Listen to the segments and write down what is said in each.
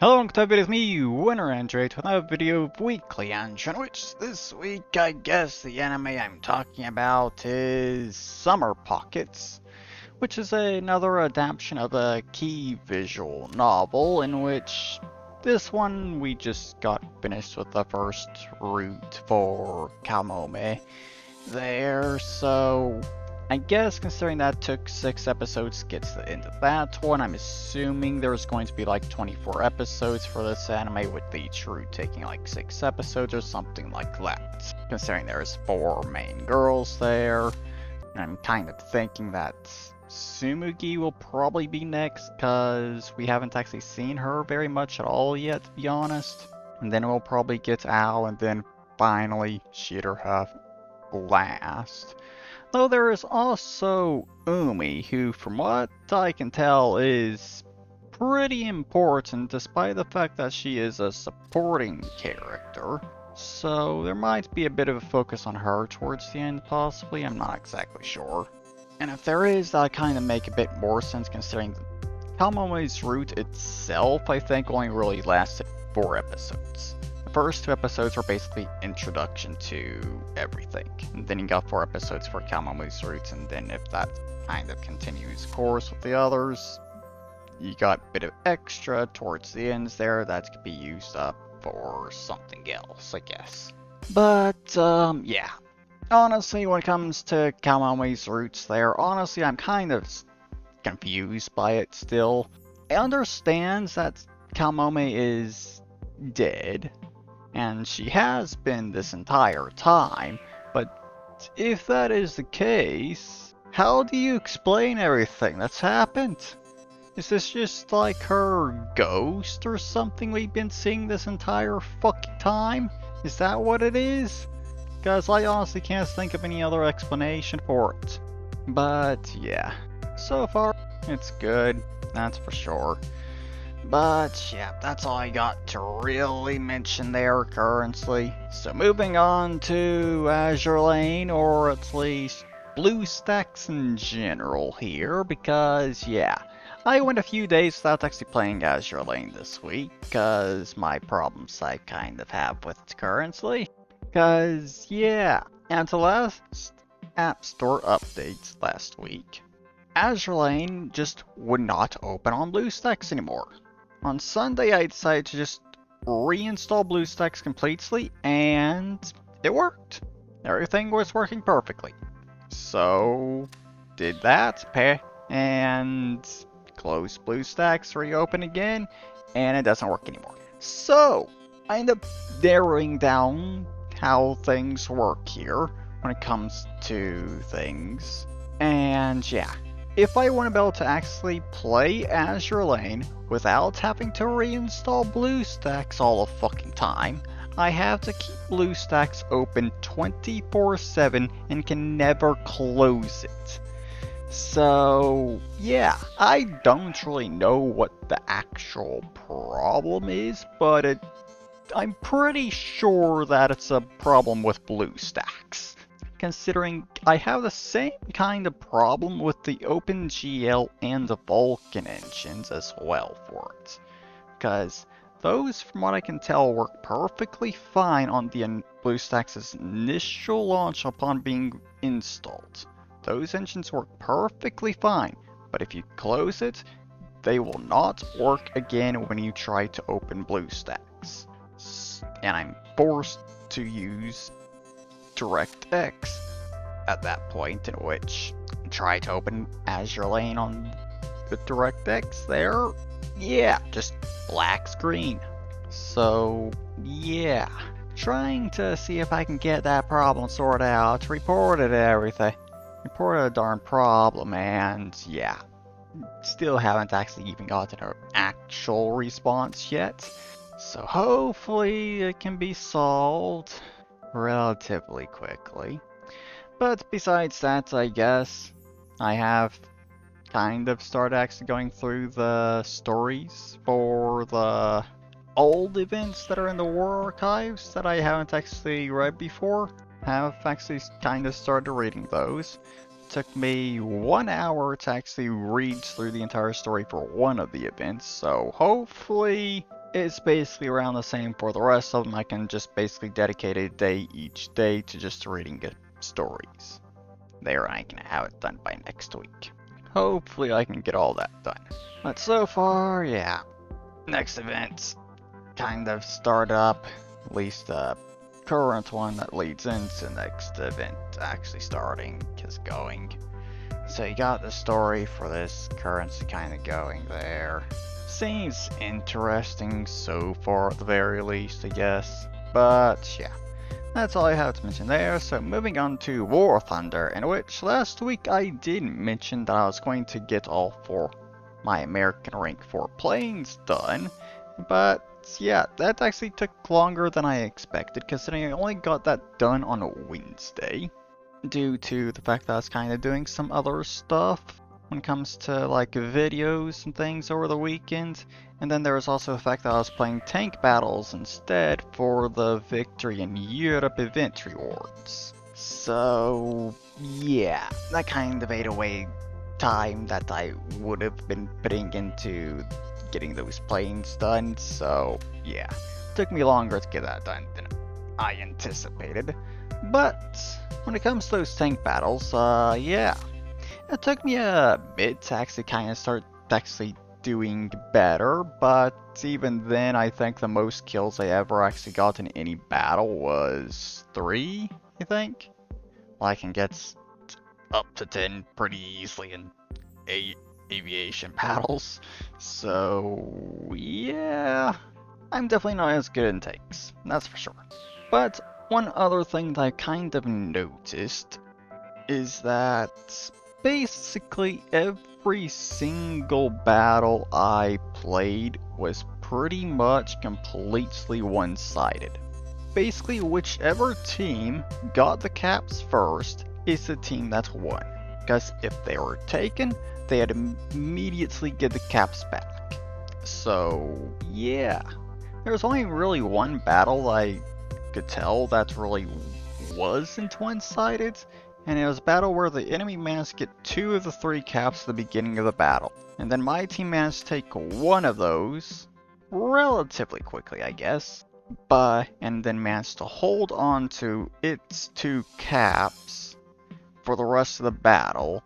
Hello and good with me, Winner Android, with another video of Weekly Engine, which this week I guess the anime I'm talking about is Summer Pockets, which is another adaptation of a key visual novel in which this one we just got finished with the first route for Kamome there, so I guess considering that took 6 episodes to get to the end of that one, I'm assuming there's going to be like 24 episodes for this anime, with each route taking like 6 episodes or something like that. Considering there's 4 main girls there, and I'm kind of thinking that Sumugi will probably be next, because we haven't actually seen her very much at all yet, to be honest. And then we'll probably get Ao, and then finally Shiraha last. Though there is also Umi, who from what I can tell is pretty important despite the fact that she is a supporting character. So there might be a bit of a focus on her towards the end possibly, I'm not exactly sure. And if there is, that kind of make a bit more sense considering Kamome's route itself I think only really lasted 4 episodes. First 2 episodes were basically introduction to everything, and then you got 4 episodes for Kamome's roots, and then if that kind of continues course with the others, you got a bit of extra towards the ends there that could be used up for something else, I guess. But, yeah. Honestly, when it comes to Kamome's roots there, honestly, I'm kind of confused by it still. I understand that Kamome is dead, and she has been this entire time, but if that is the case, how do you explain everything that's happened? Is this just like her ghost or something we've been seeing this entire fucking time? Is that what it is? Because I honestly can't think of any other explanation for it. But yeah, so far it's good, that's for sure. But yeah, that's all I got to really mention there currently. So moving on to Azur Lane, or at least BlueStacks in general here, because yeah, I went a few days without actually playing Azur Lane this week, because my problems I kind of have with it currently. Because yeah, and the last App Store updates last week, Azur Lane just would not open on BlueStacks anymore. On Sunday, I decided to just reinstall BlueStacks completely, and it worked. Everything was working perfectly. So, did that, and close BlueStacks, reopen again, and it doesn't work anymore. So, I end up narrowing down how things work here when it comes to things. And yeah, if I want to be able to actually play Azur Lane without having to reinstall BlueStacks all the fucking time, I have to keep BlueStacks open 24/7 and can never close it. So yeah, I don't really know what the actual problem is, but I'm pretty sure that it's a problem with BlueStacks, considering I have the same kind of problem with the OpenGL and the Vulkan engines as well for it. Because those, from what I can tell, work perfectly fine on the BlueStacks' initial launch upon being installed. Those engines work perfectly fine, but if you close it, they will not work again when you try to open BlueStacks. And I'm forced to use DirectX at that point, in which I try to open Azur Lane on the DirectX there. Yeah, just black screen. So yeah, trying to see if I can get that problem sorted out, reported everything, reported a darn problem, and yeah, still haven't actually even gotten an actual response yet. So hopefully it can be solved relatively quickly. But besides that, I guess I have kind of started actually going through the stories for the old events that are in the War Archives that I haven't actually read before. Have actually kind of started reading those. Took me 1 hour to actually read through the entire story for one of the events, so hopefully it's basically around the same for the rest of them. I can just basically dedicate a day each day to just reading stories. There, I can have it done by next week. Hopefully I can get all that done. But so far, yeah. Next event's kind of started up, at least the current one that leads into the next event actually starting is going. So you got the story for this currency kind of going there. Seems interesting so far at the very least, I guess. But yeah, that's all I have to mention there. So moving on to War Thunder, in which last week I did mention that I was going to get all 4 my American rank 4 planes done. But yeah, that actually took longer than I expected, considering I only got that done on a Wednesday, due to the fact that I was kind of doing some other stuff when it comes to like videos and things over the weekend. And then there was also the fact that I was playing tank battles instead for the Victory in Europe event rewards. So yeah, that kind of ate away time that I would have been putting into getting those planes done. So yeah, it took me longer to get that done than I anticipated. But when it comes to those tank battles, yeah, it took me a bit to actually kind of start actually doing better, but even then I think the most kills I ever actually got in any battle was 3, I think. Well, I can get up to 10 pretty easily in aviation battles, so yeah, I'm definitely not as good in tanks, that's for sure. But one other thing that I kind of noticed is that basically every single battle I played was pretty much completely one-sided. Basically, whichever team got the caps first is the team that won, because if they were taken, they had to immediately get the caps back. So yeah, there was only really one battle I could tell that really wasn't one-sided, and it was a battle where the enemy managed to get 2 of the 3 caps at the beginning of the battle, and then my team managed to take 1 of those relatively quickly, I guess, and then managed to hold on to its 2 caps for the rest of the battle,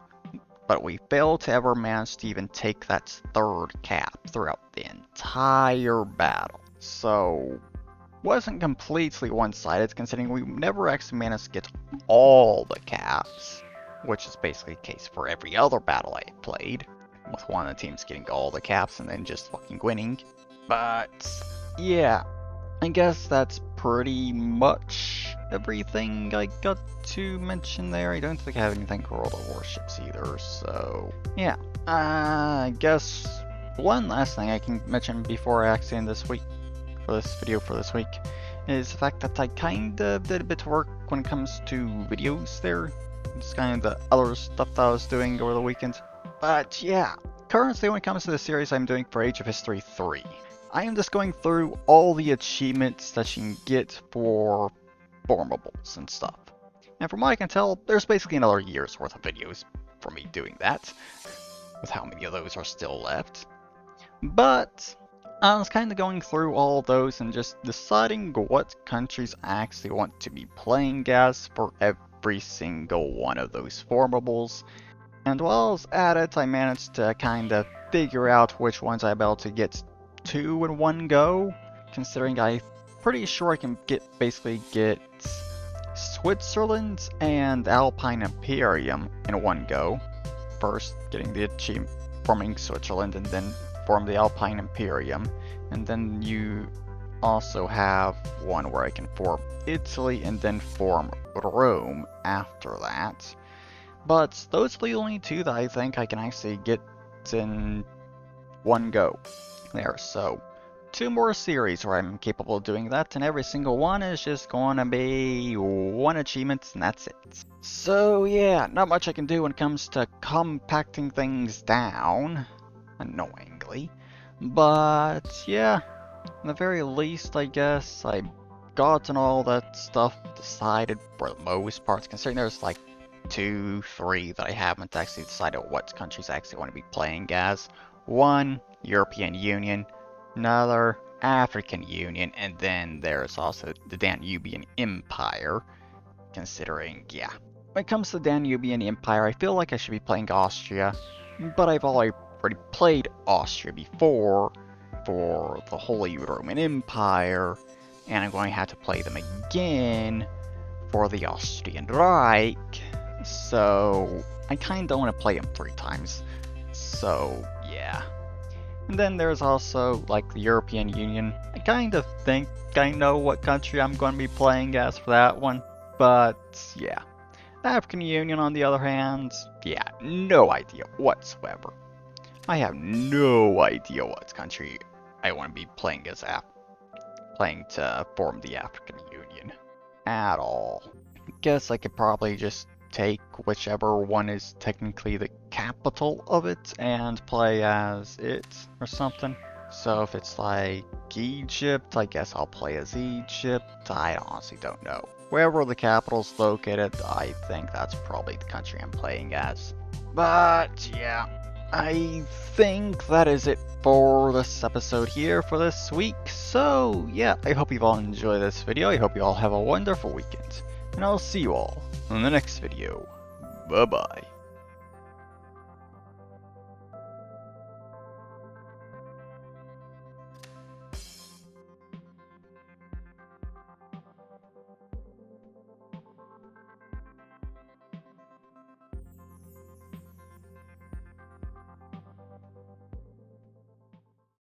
but we failed to ever manage to even take that 3rd cap throughout the entire battle. So wasn't completely one-sided, considering we never actually managed to get all the caps, which is basically the case for every other battle I played, with one of the teams getting all the caps and then just fucking winning. But yeah, I guess that's pretty much everything I got to mention there. I don't think I have anything for World of Warships either, so yeah. I guess one last thing I can mention before I actually end this week, for this video for this week, is the fact that I kinda did a bit of work when it comes to videos there. It's kind of the other stuff that I was doing over the weekend. But yeah, currently when it comes to the series I'm doing for Age of History 3, I am just going through all the achievements that you can get for formables and stuff. And from what I can tell, there's basically another year's worth of videos for me doing that, with how many of those are still left. But I was kind of going through all those and just deciding what countries I actually want to be playing as for every single one of those formables. And while I was at it, I managed to kind of figure out which ones I'd be able to get 2 in one go, considering I'm pretty sure I can basically get Switzerland and Alpine Imperium in one go. First, getting the achievement forming Switzerland and then form the Alpine Imperium, and then you also have one where I can form Italy and then form Rome after that. But those are the only 2 that I think I can actually get in one go there. So 2 more series where I'm capable of doing that, and every single one is just going to be 1 achievement, and that's it. So yeah, not much I can do when it comes to compacting things down, annoyingly. But yeah, at the very least, I guess I've gotten all that stuff decided for the most part, considering there's like 2, 3 that I haven't actually decided what countries I actually want to be playing as. 1, European Union. Another, African Union, and then there's also the Danubian Empire, considering, yeah. When it comes to the Danubian Empire, I feel like I should be playing Austria, but I've already played Austria before for the Holy Roman Empire, and I'm going to have to play them again for the Austrian Reich, so I kind of don't want to play them 3 times, so yeah. And then there's also, like, the European Union. I kind of think I know what country I'm going to be playing as for that one, but yeah. The African Union, on the other hand, yeah, no idea whatsoever. I have no idea what country I want to be playing as playing to form the African Union at all. I guess I could probably just take whichever one is technically the capital of it and play as it or something. So if it's like Egypt, I guess I'll play as Egypt. I honestly don't know. Wherever the capital's located, I think that's probably the country I'm playing as. But yeah, I think that is it for this episode here for this week. So yeah, I hope you've all enjoyed this video. I hope you all have a wonderful weekend. And I'll see you all in the next video. Bye bye.